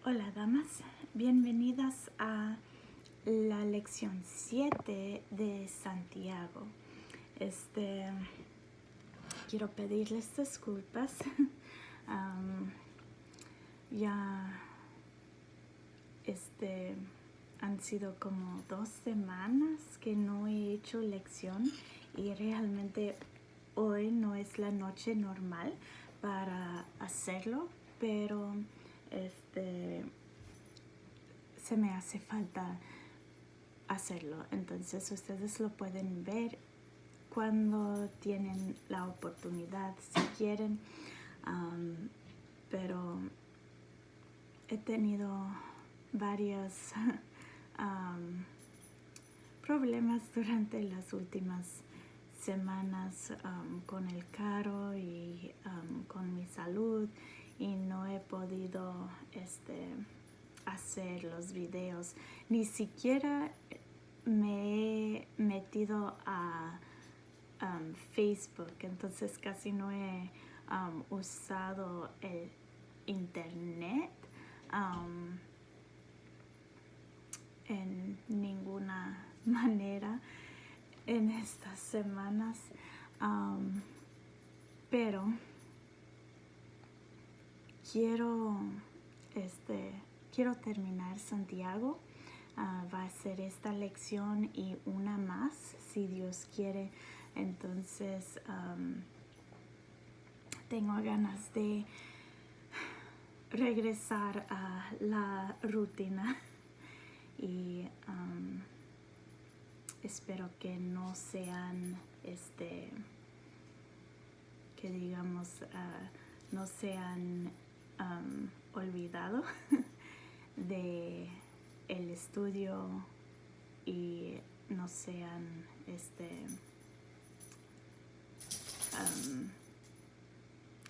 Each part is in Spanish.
Hola damas, bienvenidas a la lección 7 de Santiago. Quiero pedirles disculpas. Ya han sido como 2 semanas que no he hecho lección y realmente hoy no es la noche normal para hacerlo, pero se me hace falta hacerlo. Entonces ustedes lo pueden ver cuando tienen la oportunidad, si quieren. Pero he tenido varios problemas durante las últimas semanas con el carro y con mi salud, y no he podido hacer los videos. Ni siquiera me he metido a Facebook, entonces casi no he usado el internet en ninguna manera en estas semanas, pero quiero terminar Santiago. Va a ser esta lección y una más, si Dios quiere. Entonces tengo ganas de regresar a la rutina y espero que no sean que digamos no sean olvidado de el estudio y no sean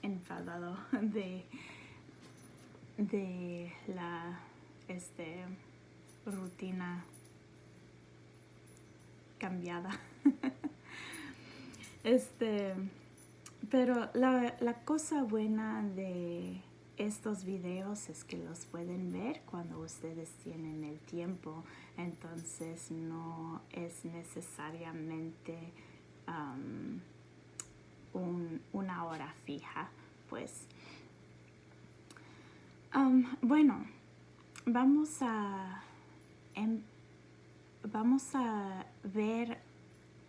enfadado de la rutina cambiada. Pero la cosa buena de estos videos es que los pueden ver cuando ustedes tienen el tiempo, entonces no es necesariamente una hora fija, pues. Bueno, vamos a ver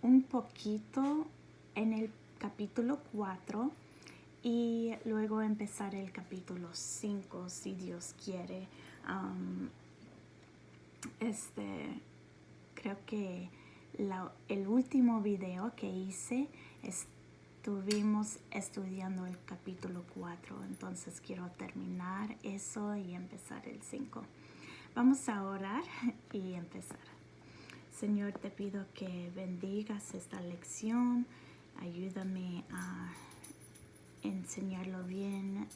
un poquito en el capítulo 4 y luego empezar el capítulo 5, si Dios quiere. Creo que el último video que hice estuvimos estudiando el capítulo 4, entonces quiero terminar eso y empezar el 5. Vamos a orar y empezar. Señor, te pido que bendigas esta lección, ayúdame a enseñarlo bien,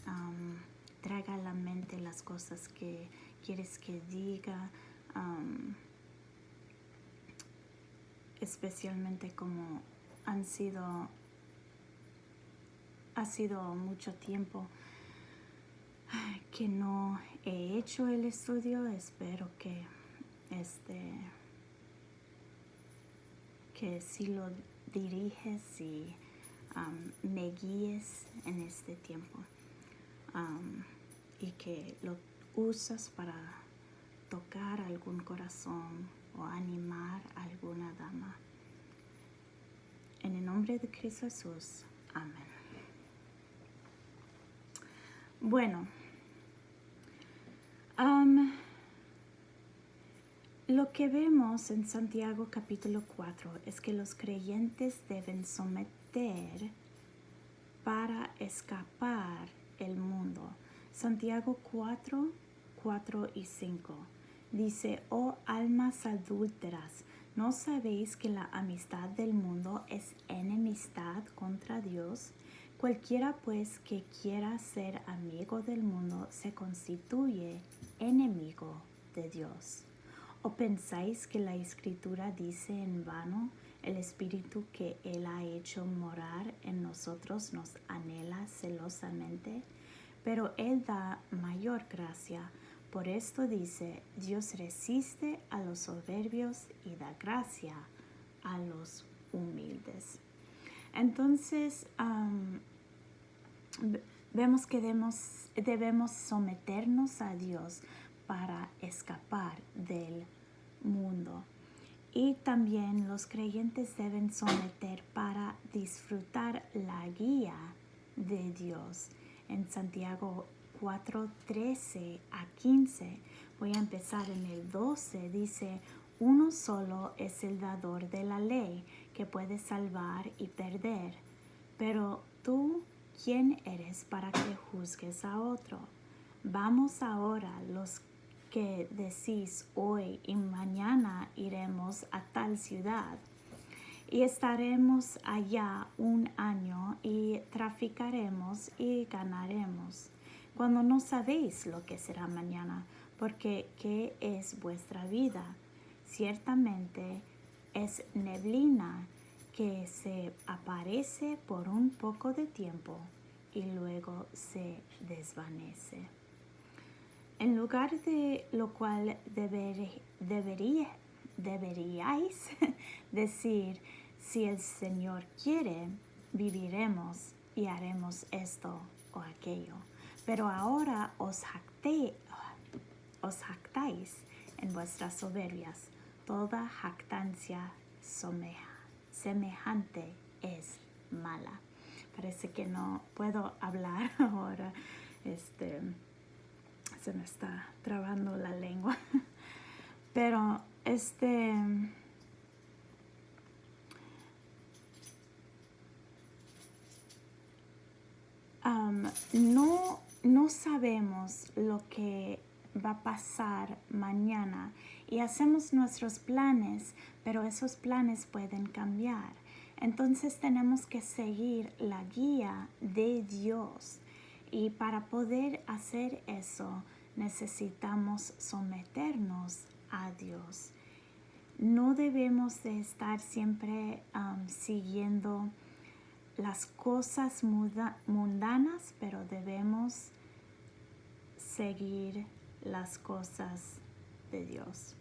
traiga a la mente las cosas que quieres que diga, especialmente como ha sido mucho tiempo que no he hecho el estudio. Espero que si lo diriges y me guíes en este tiempo, y que lo usas para tocar algún corazón o animar a alguna dama. En el nombre de Cristo Jesús. Amén. Bueno, lo que vemos en Santiago capítulo 4 es que los creyentes deben someter para escapar el mundo. Santiago 4 y 5 dice: oh almas adúlteras, ¿no sabéis que la amistad del mundo es enemistad contra Dios? Cualquiera pues que quiera ser amigo del mundo se constituye enemigo de Dios. ¿O pensáis que la Escritura dice en vano: el Espíritu que Él ha hecho morar en nosotros nos anhela celosamente? Pero Él da mayor gracia, Por esto dice, Dios resiste a los soberbios y da gracia a los humildes. Entonces, vemos que debemos someternos a Dios para escapar del mundo. Y también los creyentes deben someter para disfrutar la guía de Dios. En Santiago 4:13 a 15, voy a empezar en el 12, dice, uno solo es el dador de la ley que puede salvar y perder. Pero tú, ¿quién eres para que juzgues a otro? Vamos ahora los que decís hoy y mañana iremos a tal ciudad y estaremos allá un año y traficaremos y ganaremos, cuando no sabéis lo que será mañana, porque ¿qué es vuestra vida? Ciertamente es neblina que se aparece por un poco de tiempo y luego se desvanece. En lugar de lo cual deberíais decir, si el Señor quiere, viviremos y haremos esto o aquello. Pero ahora os jactáis en vuestras soberbias. Toda jactancia semejante es mala. Parece que no puedo hablar ahora. Se me está trabando la lengua. Pero no sabemos lo que va a pasar mañana y hacemos nuestros planes, pero esos planes pueden cambiar. Entonces tenemos que seguir la guía de Dios y para poder hacer eso necesitamos someternos a Dios. No debemos de estar siempre siguiendo las cosas mundanas, pero debemos seguir las cosas de Dios.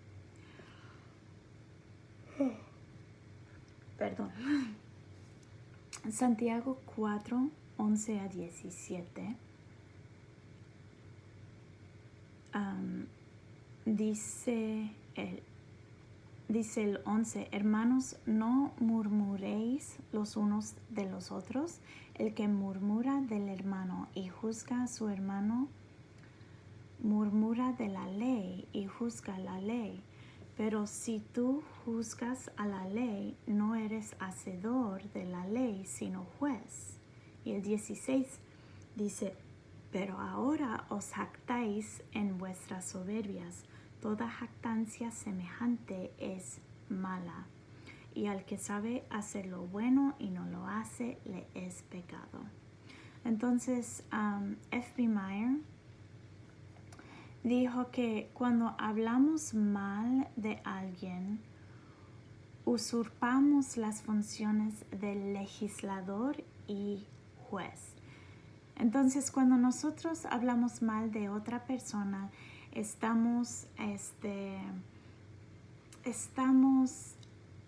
Perdón. Santiago 4:11 a 17 dice el 11, hermanos, no murmuréis los unos de los otros. El que murmura del hermano y juzga a su hermano, murmura de la ley y juzga la ley. Pero si tú juzgas a la ley, no eres hacedor de la ley, sino juez. Y el 16 dice, pero ahora os jactáis en vuestras soberbias. Toda jactancia semejante es mala. Y al que sabe hacer lo bueno y no lo hace, le es pecado. Entonces, F.B. Meyer dijo que cuando hablamos mal de alguien, usurpamos las funciones del legislador y juez. Entonces, cuando nosotros hablamos mal de otra persona, estamos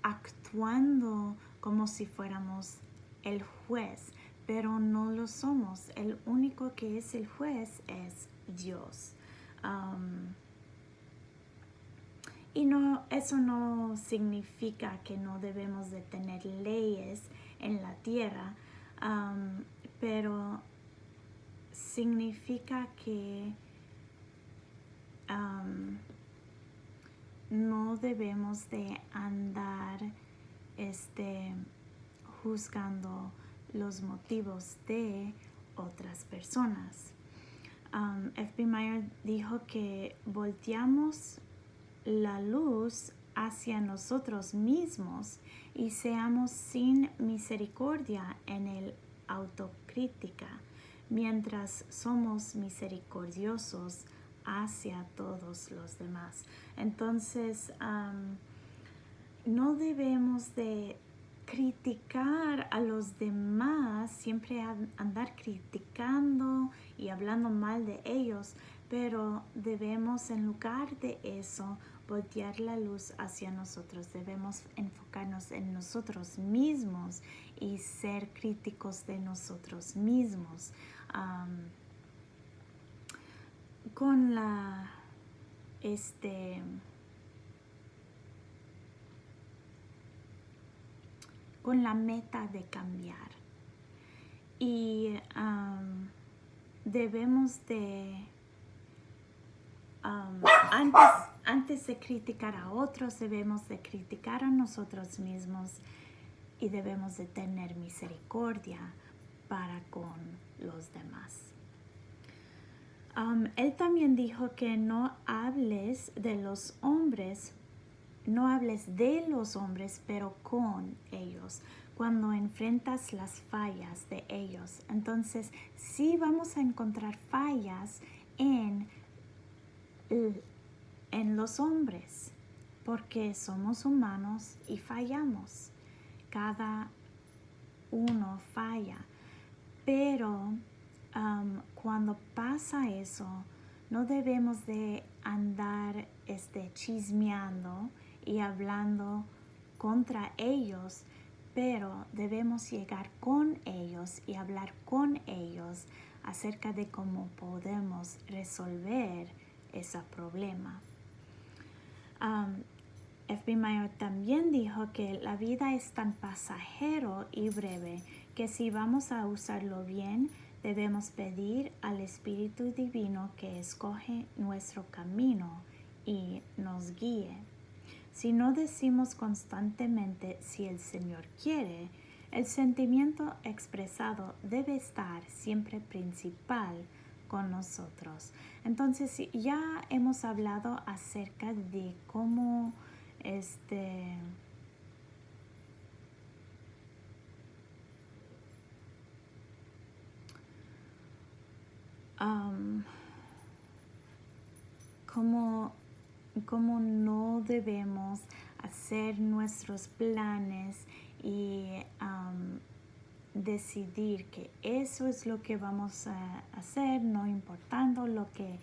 actuando como si fuéramos el juez, pero no lo somos. El único que es el juez es Dios. Y eso no significa que no debemos de tener leyes en la tierra, pero significa que no debemos de andar juzgando los motivos de otras personas. F.B. Meyer dijo que volteamos la luz hacia nosotros mismos y seamos sin misericordia en el autocrítica, mientras somos misericordiosos hacia todos los demás. Entonces, no debemos de criticar a los demás, siempre andar criticando y hablando mal de ellos, pero debemos, en lugar de eso, voltear la luz hacia nosotros. Debemos enfocarnos en nosotros mismos y ser críticos de nosotros mismos. Con la con la meta de cambiar. Y debemos de antes de criticar a otros, debemos de criticar a nosotros mismos y debemos de tener misericordia para con los demás. Él también dijo que no hables de los hombres, pero con ellos, cuando enfrentas las fallas de ellos. Entonces, sí vamos a encontrar fallas en los hombres, porque somos humanos y fallamos. Cada uno falla. Pero cuando pasa eso, no debemos de andar chismeando y hablando contra ellos, pero debemos llegar con ellos y hablar con ellos acerca de cómo podemos resolver ese problema. F.B. Meyer también dijo que la vida es tan pasajero y breve que si vamos a usarlo bien, debemos pedir al Espíritu Divino que escoge nuestro camino y nos guíe. Si no decimos constantemente si el Señor quiere, el sentimiento expresado debe estar siempre principal con nosotros. Entonces, ya hemos hablado acerca de cómo cómo no debemos hacer nuestros planes y decidir que eso es lo que vamos a hacer, no importando lo que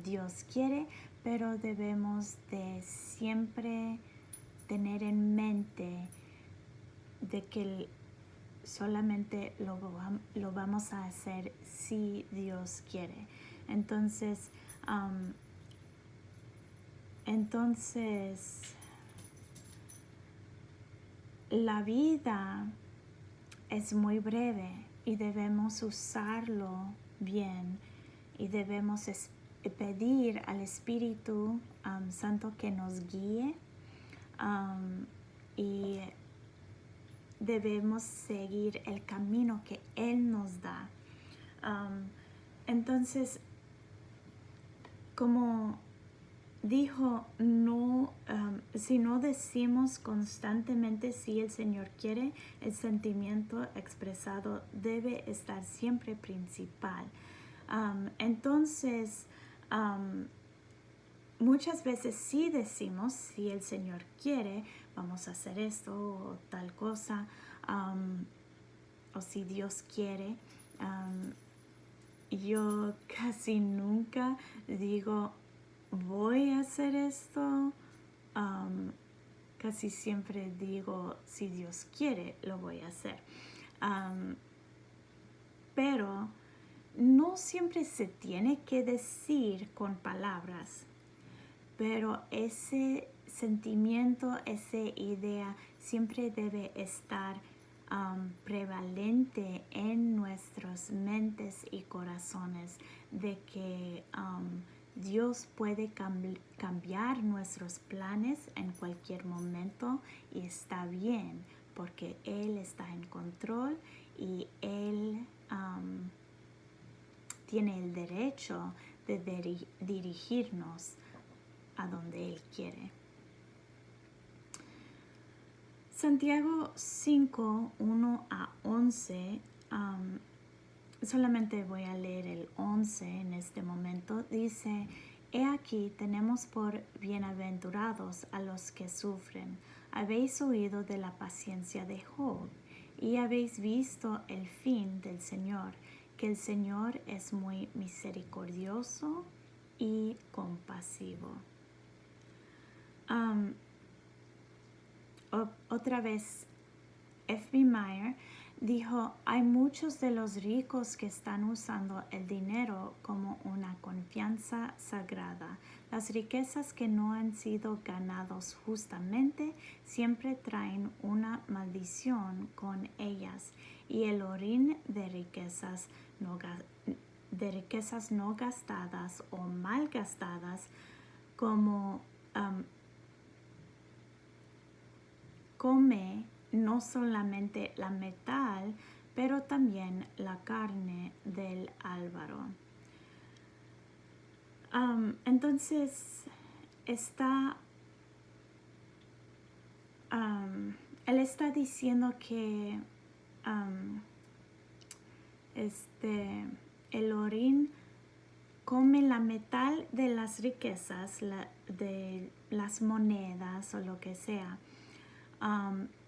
Dios quiere, pero debemos de siempre tener en mente de que solamente lo vamos a hacer si Dios quiere. Entonces, la vida es muy breve y debemos usarlo bien y debemos pedir al Espíritu Santo que nos guíe y debemos seguir el camino que Él nos da. Entonces, como dijo, si no decimos constantemente si el Señor quiere, el sentimiento expresado debe estar siempre principal. Entonces, muchas veces sí decimos si el Señor quiere, vamos a hacer esto o tal cosa, o si Dios quiere. Yo casi nunca digo voy a hacer esto. Casi siempre digo si Dios quiere lo voy a hacer. Pero no siempre se tiene que decir con palabras, pero ese sentimiento, esa idea siempre debe estar prevalente en nuestras mentes y corazones de que Dios puede cambiar nuestros planes en cualquier momento y está bien porque Él está en control y Él tiene el derecho de dirigirnos a donde Él quiere. Santiago 5, 1 a 11, solamente voy a leer el 11 en este momento. Dice, he aquí tenemos por bienaventurados a los que sufren. Habéis oído de la paciencia de Job y habéis visto el fin del Señor, que el Señor es muy misericordioso y compasivo. Otra vez, F.B. Meyer dijo, hay muchos de los ricos que están usando el dinero como una confianza sagrada. Las riquezas que no han sido ganados justamente siempre traen una maldición con ellas, y el orín de riquezas no gastadas o mal gastadas como come no solamente la metal, pero también la carne del álvaro. Entonces, él está diciendo que el orín come la metal de las riquezas, de las monedas o lo que sea.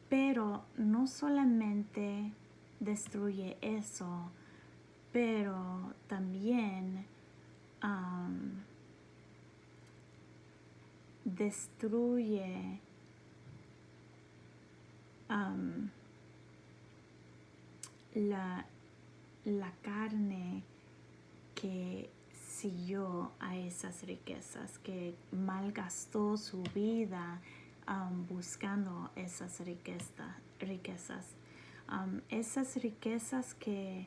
Pero no solamente destruye eso, pero también destruye la carne que siguió a esas riquezas, que malgastó su vida buscando esas riquezas. Esas riquezas que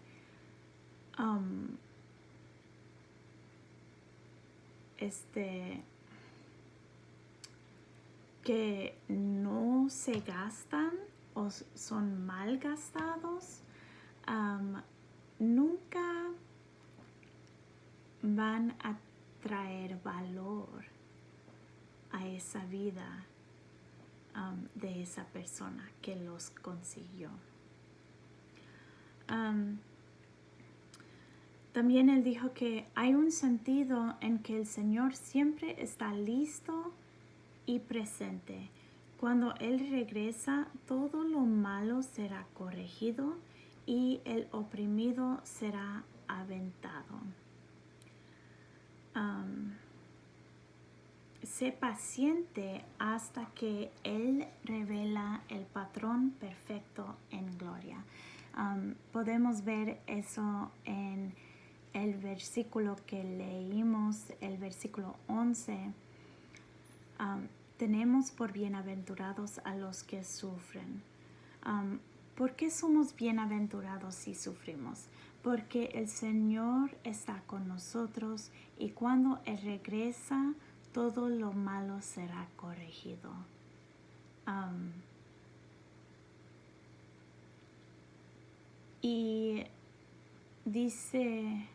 que no se gastan o son mal gastados, nunca van a traer valor a esa vida de esa persona que los consiguió. También él dijo que hay un sentido en que el Señor siempre está listo y presente. Cuando Él regresa, todo lo malo será corregido y el oprimido será aventado. Sé paciente hasta que Él revela el patrón perfecto en gloria. Podemos ver eso en el versículo que leímos, el versículo 11. Tenemos por bienaventurados a los que sufren. ¿Por qué somos bienaventurados si sufrimos? Porque el Señor está con nosotros y cuando Él regresa, todo lo malo será corregido. Y dice,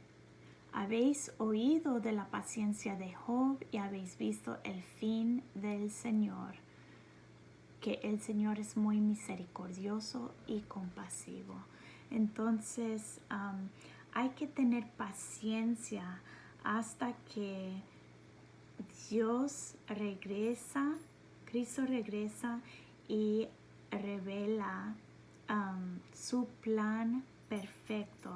habéis oído de la paciencia de Job y habéis visto el fin del Señor, que el Señor es muy misericordioso y compasivo. Entonces, hay que tener paciencia hasta que Dios regresa, Cristo regresa y revela su plan perfecto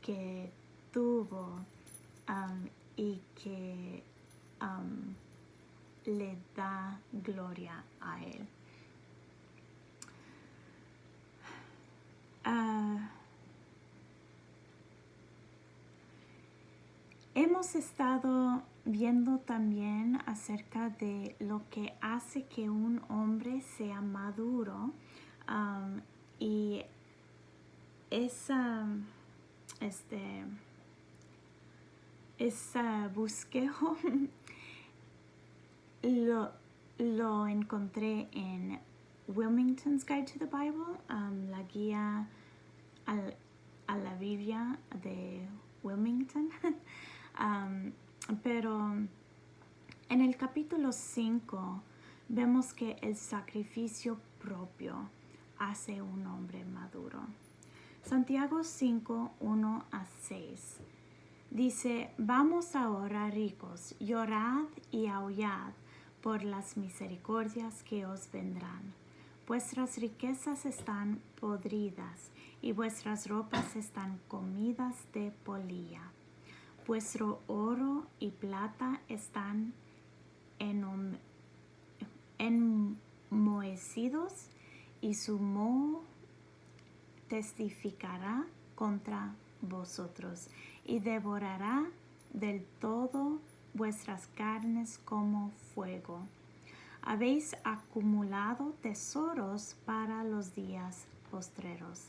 que tuvo y que le da gloria a Él. Hemos estado viendo también acerca de lo que hace que un hombre sea maduro y esa búsqueda lo encontré en Wilmington's Guide to the Bible, la guía a la Biblia de Wilmington. Pero en el capítulo 5 vemos que el sacrificio propio hace un hombre maduro. Santiago 5, 1 a 6 dice, vamos ahora ricos, llorad y aullad por las misericordias que os vendrán. Vuestras riquezas están podridas y vuestras ropas están comidas de polilla. Vuestro oro y plata están enmohecidos y su moho testificará contra vosotros y devorará del todo vuestras carnes como fuego. Habéis acumulado tesoros para los días postreros.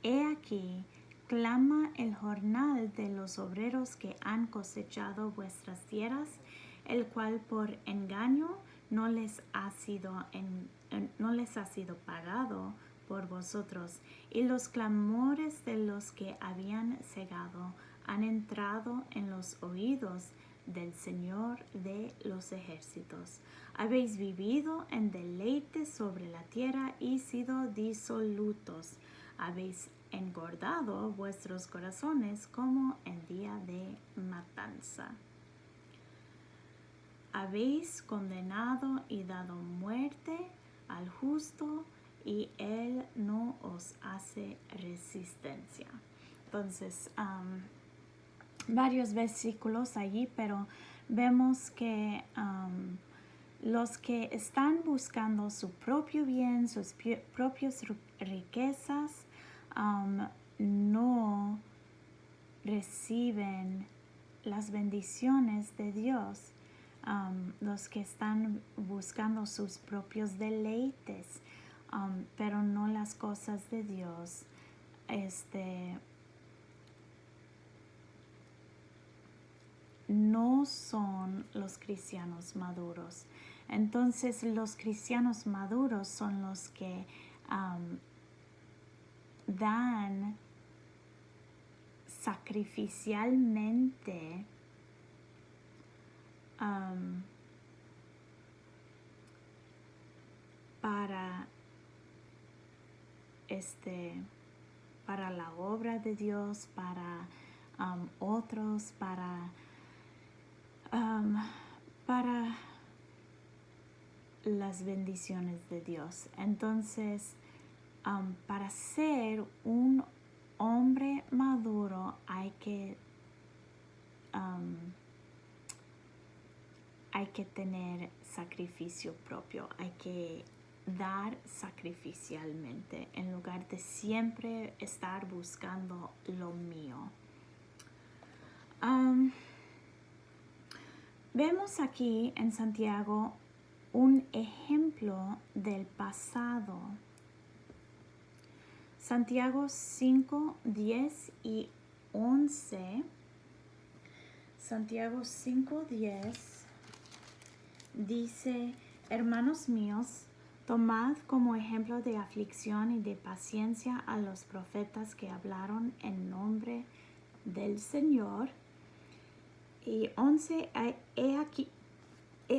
He aquí, clama el jornal de los obreros que han cosechado vuestras tierras, el cual por engaño no les ha sido pagado por vosotros, y los clamores de los que habían cegado han entrado en los oídos del Señor de los ejércitos. Habéis vivido en deleite sobre la tierra y sido disolutos. Habéis engordado vuestros corazones como en día de matanza. Habéis condenado y dado muerte al justo, y él no os hace resistencia. Entonces, varios versículos allí, pero vemos que los que están buscando su propio bien, sus propias riquezas, no reciben las bendiciones de Dios. Los que están buscando sus propios deleites, pero no las cosas de Dios, no son los cristianos maduros. Entonces los cristianos maduros son los que dan sacrificialmente para la obra de Dios, para otros, para las bendiciones de Dios. Entonces, para ser un hombre maduro hay que tener sacrificio propio, hay que dar sacrificialmente en lugar de siempre estar buscando lo mío. Vemos aquí en Santiago un ejemplo del pasado. Santiago 5, 10 y 11. Santiago 5, 10 dice: hermanos míos, tomad como ejemplo de aflicción y de paciencia a los profetas que hablaron en nombre del Señor. Y 11, he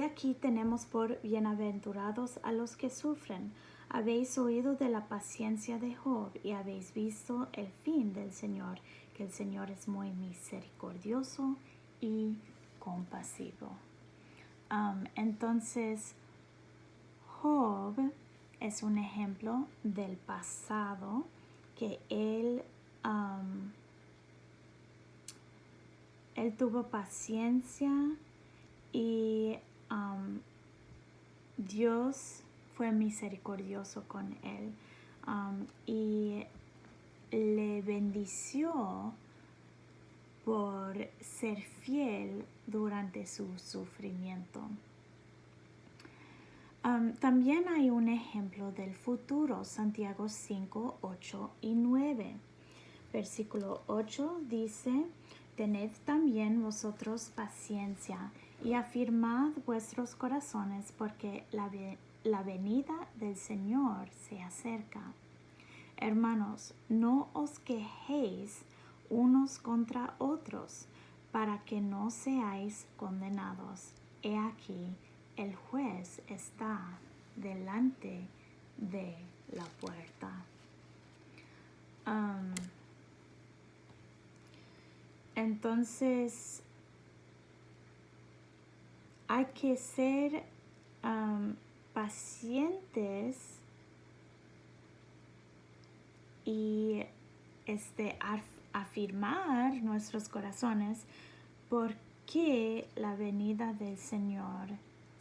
aquí tenemos por bienaventurados a los que sufren. Habéis oído de la paciencia de Job y habéis visto el fin del Señor, que el Señor es muy misericordioso y compasivo. Entonces, Job es un ejemplo del pasado que él tuvo paciencia y Dios fue misericordioso con él y le bendició por ser fiel durante su sufrimiento. También hay un ejemplo del futuro, Santiago 5, 8 y 9. Versículo 8 dice: tened también vosotros paciencia y afirmad vuestros corazones, porque la venida del Señor se acerca. Hermanos, no os quejéis unos contra otros, para que no seáis condenados. He aquí, el juez está delante de la puerta. Entonces, hay que ser pacientes y afirmar nuestros corazones, porque la venida del Señor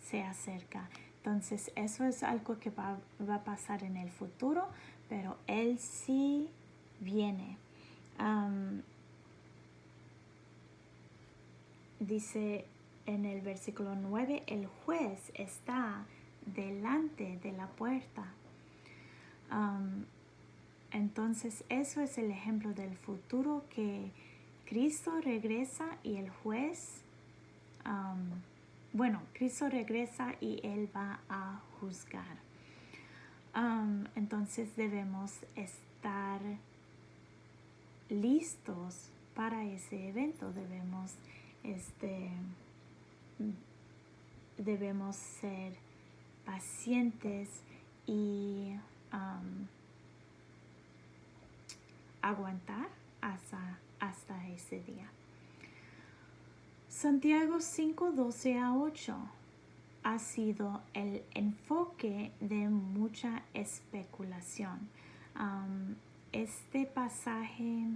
se acerca. Entonces, eso es algo que va a pasar en el futuro, pero Él sí viene. Dice en el versículo 9, el juez está delante de la puerta. Entonces, eso es el ejemplo del futuro, que Cristo regresa y el juez, Cristo regresa y Él va a juzgar. Entonces debemos estar listos para ese evento. Debemos ser pacientes y aguantar hasta ese día. Santiago 5:12-8 ha sido el enfoque de mucha especulación. Este pasaje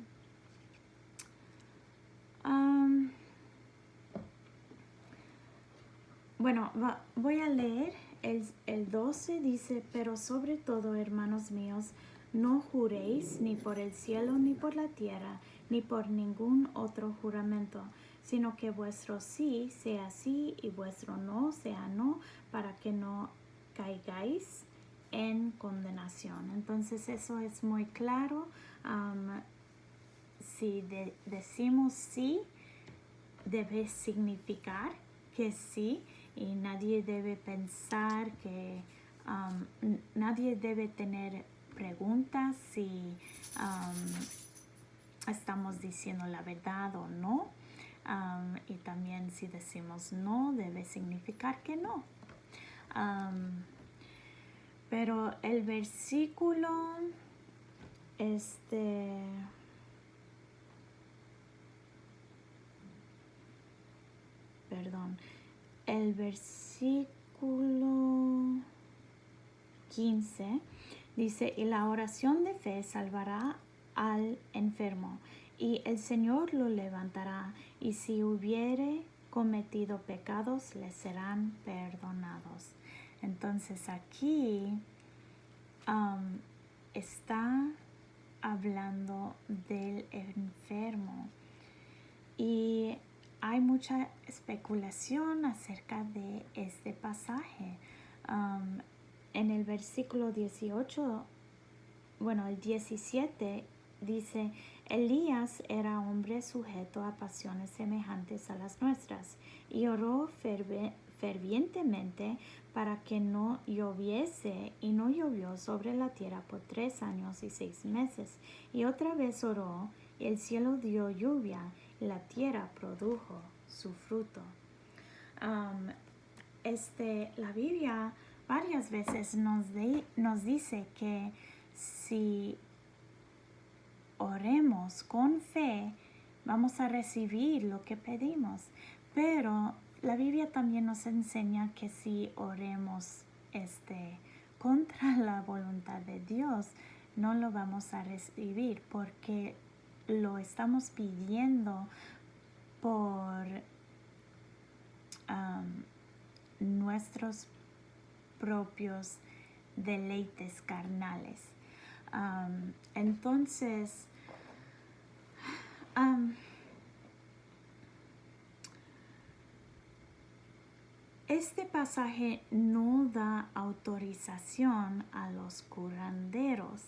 voy a leer el 12. Dice: pero sobre todo, hermanos míos, no juréis ni por el cielo, ni por la tierra, ni por ningún otro juramento, sino que vuestro sí sea sí y vuestro no sea no, para que no caigáis en condenación. Entonces eso es muy claro. Si decimos sí, debe significar que sí, y nadie debe pensar que nadie debe tener preguntas si estamos diciendo la verdad o no. Y también si decimos no, debe significar que no. Pero el versículo el versículo 15 dice: y la oración de fe salvará al enfermo, y el Señor lo levantará, y si hubiere cometido pecados, le serán perdonados. Entonces aquí está hablando del enfermo, y hay mucha especulación acerca de este pasaje. En el versículo 18, el 17 dice: Elías era hombre sujeto a pasiones semejantes a las nuestras, y oró fervientemente para que no lloviese, y no llovió sobre la tierra por 3 años y 6 meses. Y otra vez oró, y el cielo dio lluvia, y la tierra produjo su fruto. La Biblia varias veces nos dice que si oremos con fe, vamos a recibir lo que pedimos. Pero la Biblia también nos enseña que si oremos contra la voluntad de Dios, no lo vamos a recibir, porque lo estamos pidiendo por nuestros propios deleites carnales. Entonces, este pasaje no da autorización a los curanderos.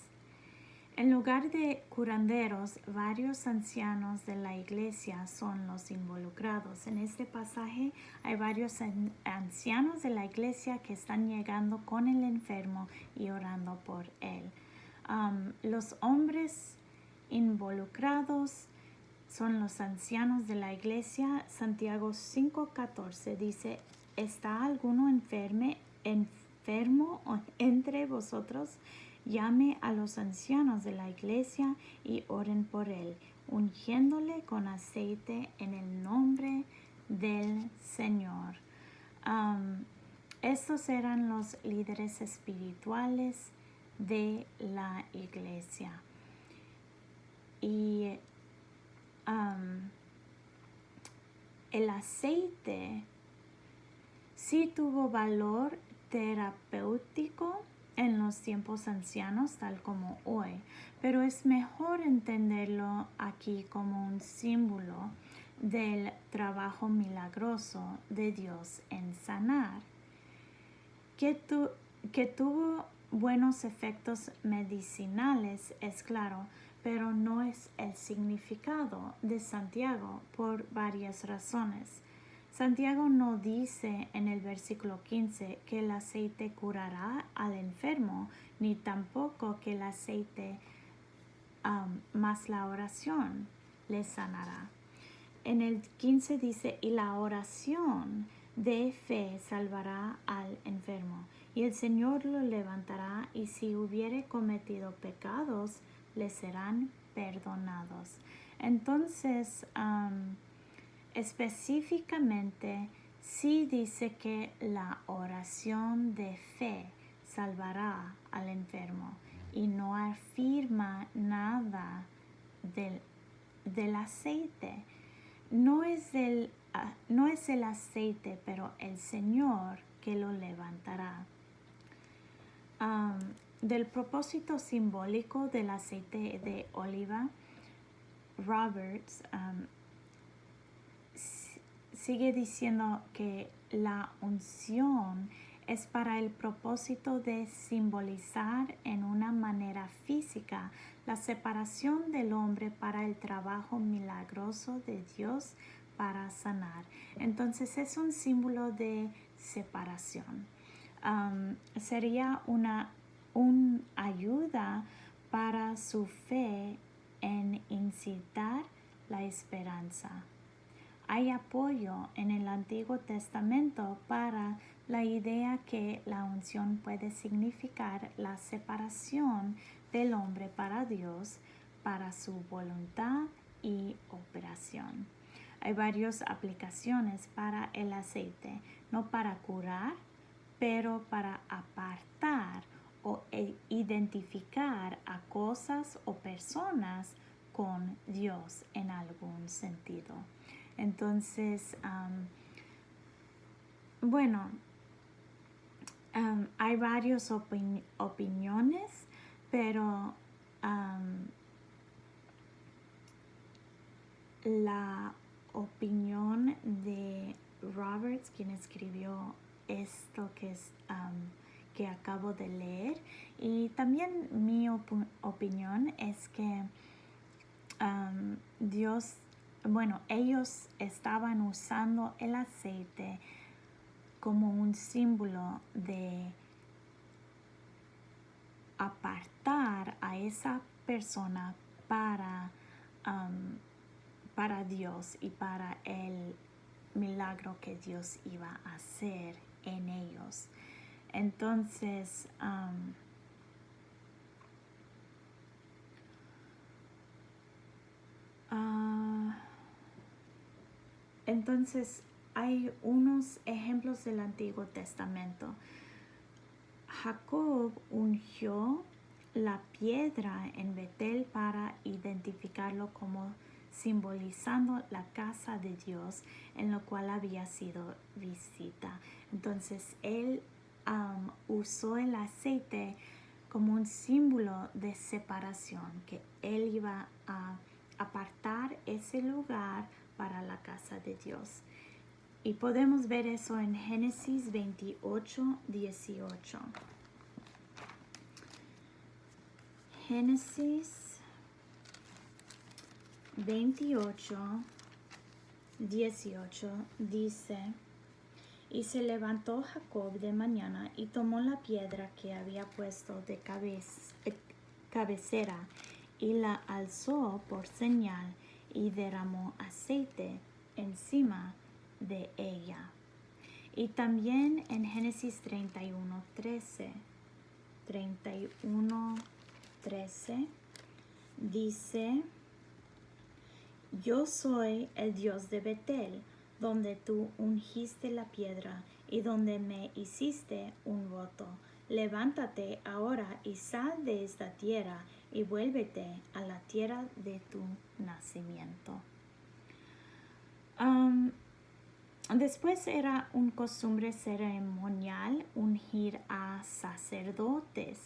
En lugar de curanderos, varios ancianos de la iglesia son los involucrados. En este pasaje hay varios ancianos de la iglesia que están llegando con el enfermo y orando por él. Los hombres involucrados son los ancianos de la iglesia. Santiago 5:14 dice: ¿está alguno enfermo entre vosotros? Llame a los ancianos de la iglesia y oren por él, ungiéndole con aceite en el nombre del Señor. Estos eran los líderes espirituales de la iglesia. Y el aceite sí tuvo valor terapéutico en los tiempos ancianos, tal como hoy, pero es mejor entenderlo aquí como un símbolo del trabajo milagroso de Dios en sanar, que tuvo buenos efectos medicinales, es claro, pero no es el significado de Santiago por varias razones. Santiago no dice en el versículo 15 que el aceite curará al enfermo, ni tampoco que el aceite más la oración le sanará. En el 15 dice, y la oración de fe salvará al enfermo, y el Señor lo levantará, y si hubiere cometido pecados, le serán perdonados. Entonces, específicamente, sí dice que la oración de fe salvará al enfermo y no afirma nada del aceite. No es el aceite, pero el Señor que lo levantará. Del propósito simbólico del aceite de oliva, Roberts sigue diciendo que la unción es para el propósito de simbolizar en una manera física la separación del hombre para el trabajo milagroso de Dios para sanar. Entonces es un símbolo de separación. Sería una ayuda para su fe en incitar la esperanza. Hay apoyo en el Antiguo Testamento para la idea que la unción puede significar la separación del hombre para Dios, para su voluntad y operación. Hay varias aplicaciones para el aceite, no para curar, pero para apartar o identificar a cosas o personas con Dios en algún sentido. Entonces, hay varias opiniones, pero la opinión de Roberts, quien escribió esto que acabo de leer, y también mi opinión es que ellos estaban usando el aceite como un símbolo de apartar a esa persona para Dios y para el milagro que Dios iba a hacer en ellos. Entonces, hay unos ejemplos del Antiguo Testamento. Jacob ungió la piedra en Betel para identificarlo como simbolizando la casa de Dios en lo cual había sido visita. Entonces él usó el aceite como un símbolo de separación, que él iba a apartar ese lugar para la casa de Dios. Y podemos ver eso en Génesis 28, 18. Génesis 28, 18 dice, y se levantó Jacob de mañana y tomó la piedra que había puesto de cabecera y la alzó por señal y derramó aceite encima de ella. Y también en Génesis 31, 13 dice, yo soy el Dios de Betel, donde tú ungiste la piedra y donde me hiciste un voto. Levántate ahora y sal de esta tierra y vuélvete a la tierra de tu nacimiento. Después era un costumbre ceremonial ungir a sacerdotes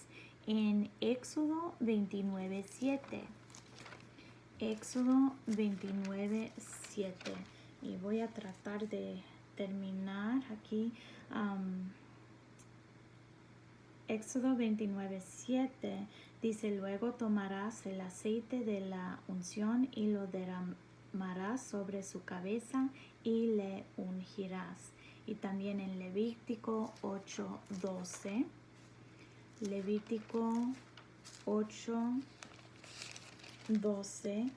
en Éxodo 29:7. Éxodo 29:7. Y voy a tratar de terminar aquí. Éxodo 29:7 dice: luego tomarás el aceite de la unción y lo derramarás sobre su cabeza y le ungirás. Y también en Levítico 8:12. Levítico 8:12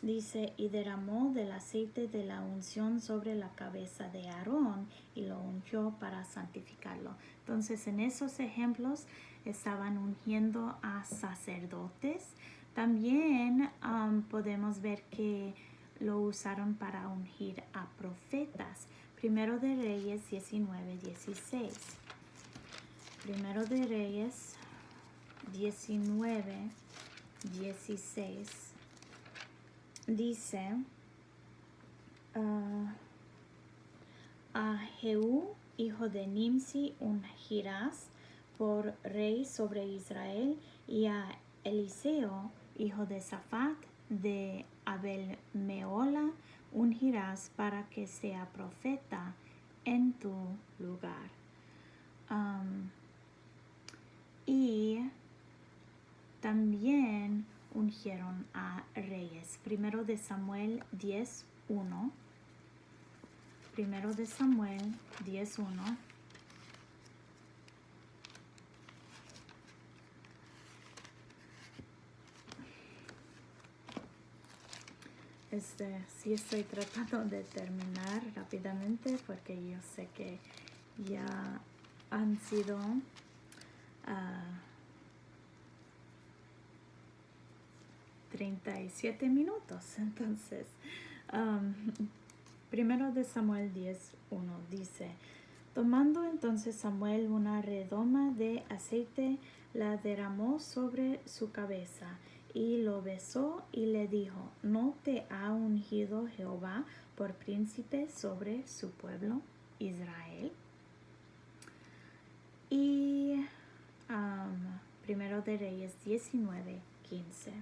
dice: y derramó del aceite de la unción sobre la cabeza de Aarón y lo ungió para santificarlo. Entonces, en esos ejemplos estaban ungiendo a sacerdotes. También podemos ver que lo usaron para ungir a profetas. Primero de Reyes 19:16. Primero de Reyes 19:16 dice: a Jehú, hijo de Nimsi, ungirás por rey sobre Israel, y a Eliseo, hijo de Safat, de Abel Meola, ungirás para que sea profeta en tu lugar. Y también ungieron a reyes. Primero de Samuel 10:1. Primero de Samuel 10:1. Sí estoy tratando de terminar rápidamente porque yo sé que ya han sido 37 minutos. Entonces, primero de Samuel 10:1 dice: tomando entonces Samuel una redoma de aceite, la derramó sobre su cabeza y lo besó y le dijo: ¿no te ha ungido Jehová por príncipe sobre su pueblo Israel? Y primero de Reyes 19:15.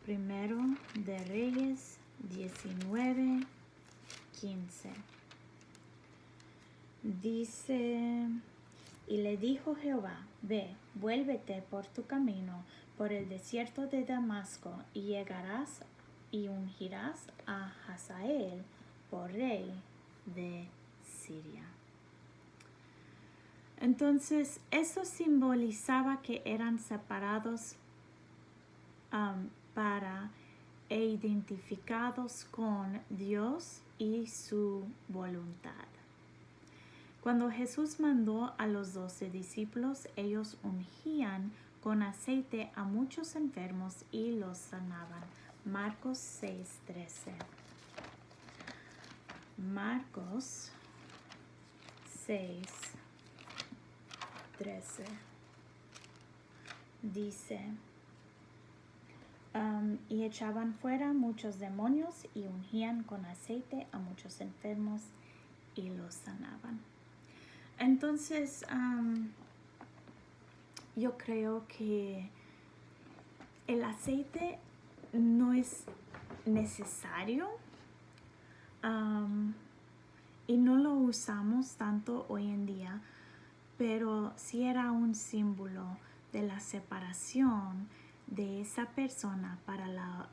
Primero de Reyes 19:15. Dice: y le dijo Jehová: ve, vuélvete por tu camino por el desierto de Damasco, y llegarás y ungirás a Hazael por rey de Siria. Entonces, eso simbolizaba que eran separados para e identificados con Dios y su voluntad. Cuando Jesús mandó a los 12 discípulos, ellos ungían con aceite a muchos enfermos y los sanaban. Marcos 6:13. Marcos 6:13 dice: y echaban fuera muchos demonios y ungían con aceite a muchos enfermos y los sanaban. Entonces, yo creo que el aceite no es necesario y no lo usamos tanto hoy en día, pero sí era un símbolo de la separación de esa persona para la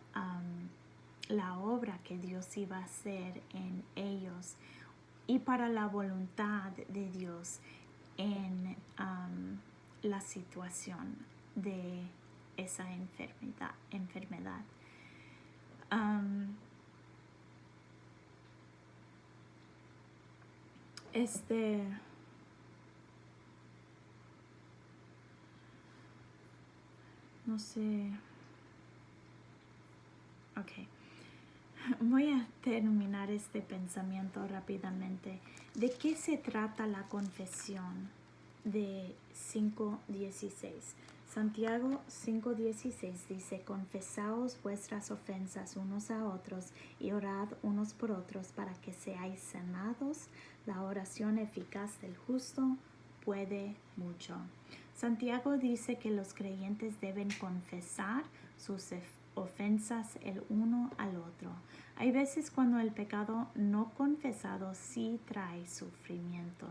obra que Dios iba a hacer en ellos y para la voluntad de Dios en la situación de esa enfermedad. No sé. Ok. Voy a terminar este pensamiento rápidamente. ¿De qué se trata la confesión de 5:16? Santiago 5:16 dice, confesaos vuestras ofensas unos a otros y orad unos por otros para que seáis sanados. La oración eficaz del justo puede mucho. Santiago dice que los creyentes deben confesar sus ofensas el uno al otro. Hay veces cuando el pecado no confesado sí trae sufrimiento.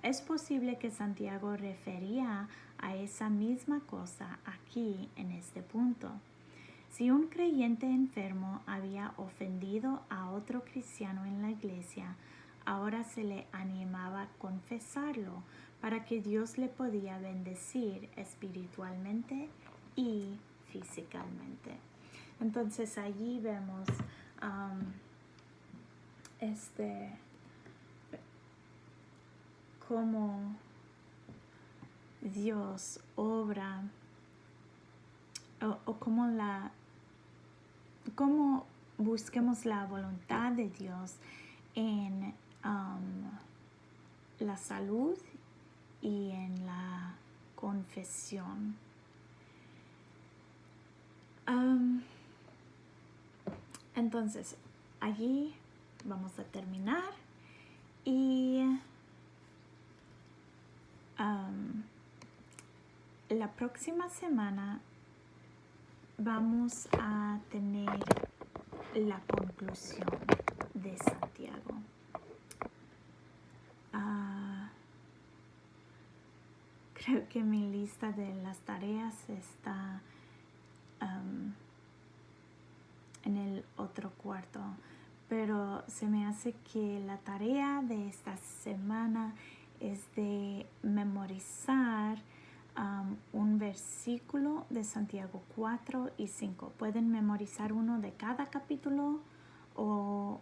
Es posible que Santiago refería a esa misma cosa aquí en este punto. Si un creyente enfermo había ofendido a otro cristiano en la iglesia, ahora se le animaba a confesarlo para que Dios le podía bendecir espiritualmente y físicamente. Entonces allí vemos cómo Dios obra o cómo busquemos la voluntad de Dios en la salud y en la confesión. Entonces, allí vamos a terminar y la próxima semana vamos a tener la conclusión de Santiago. Creo que mi lista de las tareas está en el otro cuarto, pero se me hace que la tarea de esta semana es de memorizar un versículo de Santiago 4 y 5. Pueden memorizar uno de cada capítulo o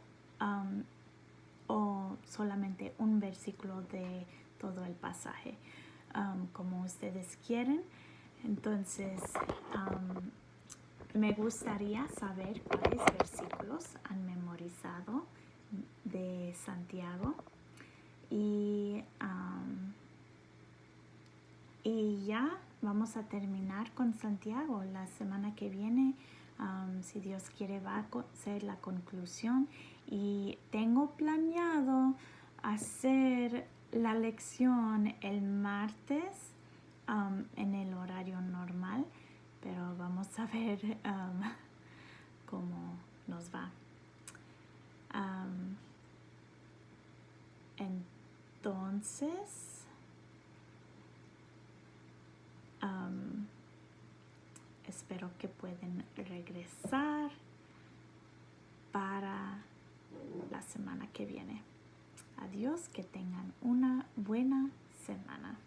solamente un versículo de todo el pasaje, como ustedes quieren. Entonces, me gustaría saber cuáles versículos han memorizado de Santiago y ya vamos a terminar con Santiago la semana que viene. Si Dios quiere, va a ser la conclusión y tengo planeado hacer la lección el martes en el horario normal, pero vamos a ver cómo nos va. Entonces, espero que puedan regresar para la semana que viene. Adiós, que tengan una buena semana.